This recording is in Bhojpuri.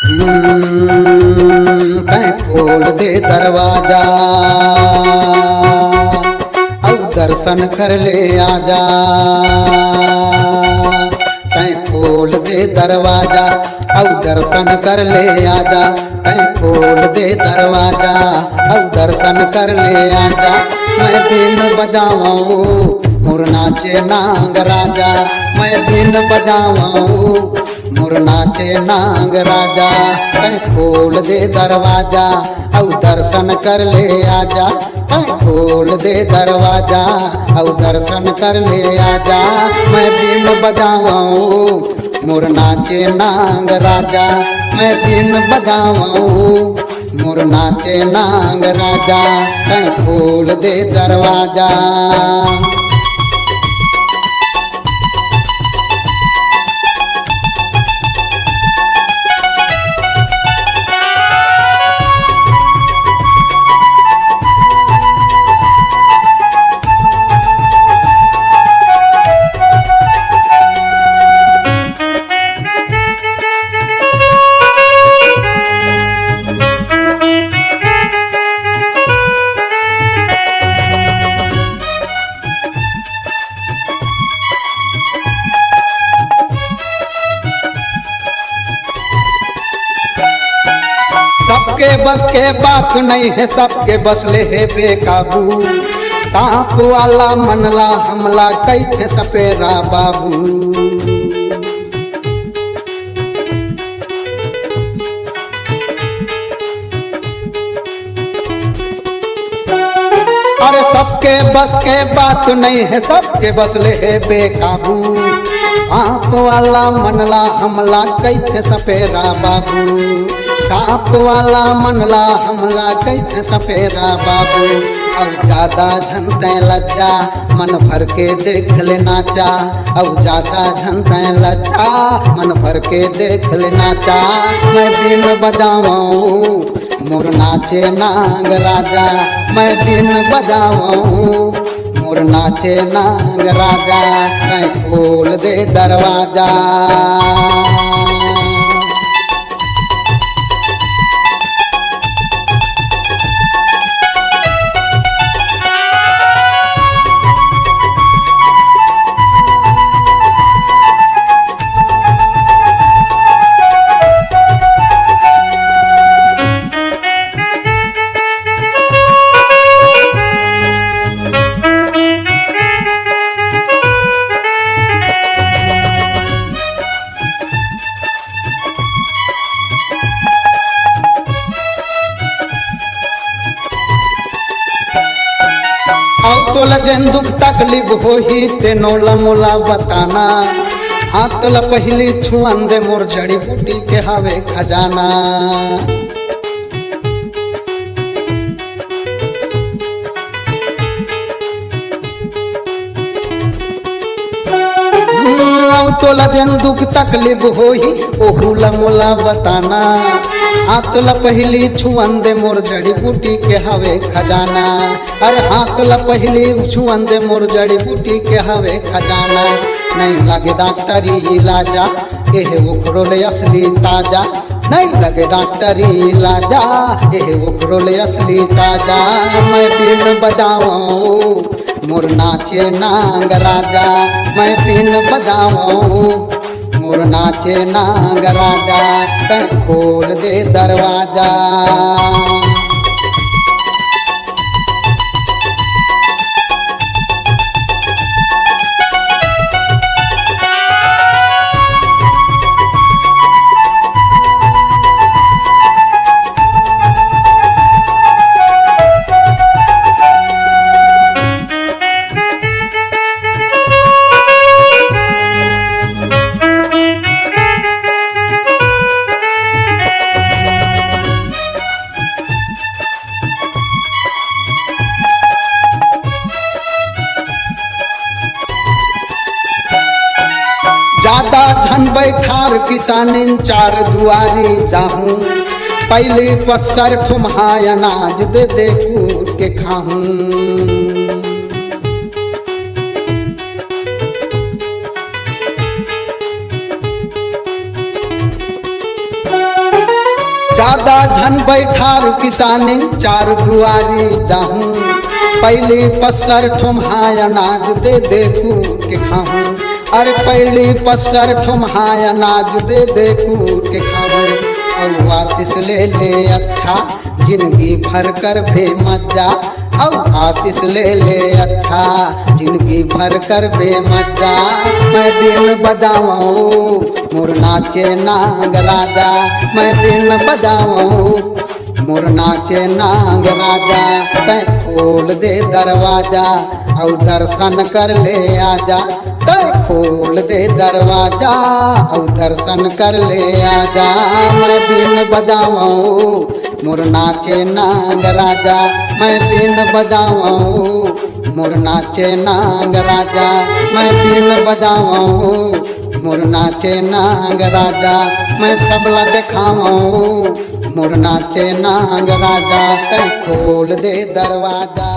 तै खोल दे दरवाजा अब दर्शन कर ले आजा। तै खोल दे दरवाजा अब दर्शन कर ले आजा। तै खोल दे दरवाजा अब दर्शन कर ले आजा। मैं बिन बजाऊं मोर नाचे नाग राजा। मैं बिन बजाऊं मोर नाचे नाग राजा। तै खोल दे दरवाजा औ दर्शन कर ले आजा। तै खोल दे दरवाजा औ दर्शन कर ले आजा। मैं बिन बजाऊं मोर नाचे नाग राजा। मैं बिन बजाऊं मोर नाचे नाग राजा। तै खोल दे दरवाजा। सबके बस के बात नहीं है, सबके बस ले है बेकाबू। सांप वाला मनला हमला कैथे सपेरा बाबू। अरे सबके बस के बात नहीं है, सबके बस ले है बेकाबू। सांप वाला मनला हमला कैथे सपेरा बाबू। सांप वाला मनला हमला कैथे सपेरा बाबू। अब ज्यादा झनते लज्जा मन भर के देख ले नाचा। अब ज्यादा झनते लज्जा मन भर के देख ले नाचा। मैं बिन बजाऊं मोर नाचे नाग राजा। मैं बिन बजाऊं मोर नाचे नाग राजा। मैं खोल दे दरवाजा। तो लगन दुख तकलीफ होही तेनो लमोला बताना। हाथ ल पहली छुअन दे मोर जड़ी बूटी के हवे खजाना। तो लगन दुख तकलीफ होही ओहू लमोला बताना। हाथ ल पहली छुअन दे मोर जड़ी बूटी के हवे खजाना। अरे हाथ ल पहली छुअन दे मोर जड़ी बूटी के हवे खजाना। नहीं लगे डॉक्टरी इलाजा एह ओकरो ले असली ताजा। नहीं लगे डॉक्टरी इलाजा एह ओकरो ले असली ताजा। मैं बिन बजाऊं मोर नाचे नाग राजा। मैं बिन बजाऊं मोर नाचे नाग राजा। तै खोल दे दरवाजा। ज्यादा झन बैठार किसानिन चार दुआरी जाहूं। पहले पत्सर ठुमहाय अनाज दे दे कूट के खाऊं। ज्यादा झन बैठार किसानी चार दुआरी जाहूं, पहली पसर ठुमहाय अनाज दे देखूं के खाऊं। अरे पहली पसर ठुमहाय अनाज दे देखूं के खाऊं। और आशीष ले ले अच्छा जिंदगी भर कर भे मजा, और आशीष ले ले अच्छा जिंदगी भर कर बे मजा। मैं बिन बजाऊं मोर नाचे नाग राजा, मैं बिन बजाऊं मोर नाचे नाग राजा। तै खोल दे दरवाजा और दर्शन कर ले आजा, तै खोल दे दरवाजा और दर्शन कर ले आजा। मैं बिन बजाऊं मोर नाचे नाग राजा, मैं बिन बजाऊं मोर नाचे नाग राजा, मैं बिन बजाऊं मोर नाचे नाग राजा। मैं सबला दिखाऊं मोर नाचे नाग राजा। तै खोल दे दरवाजा।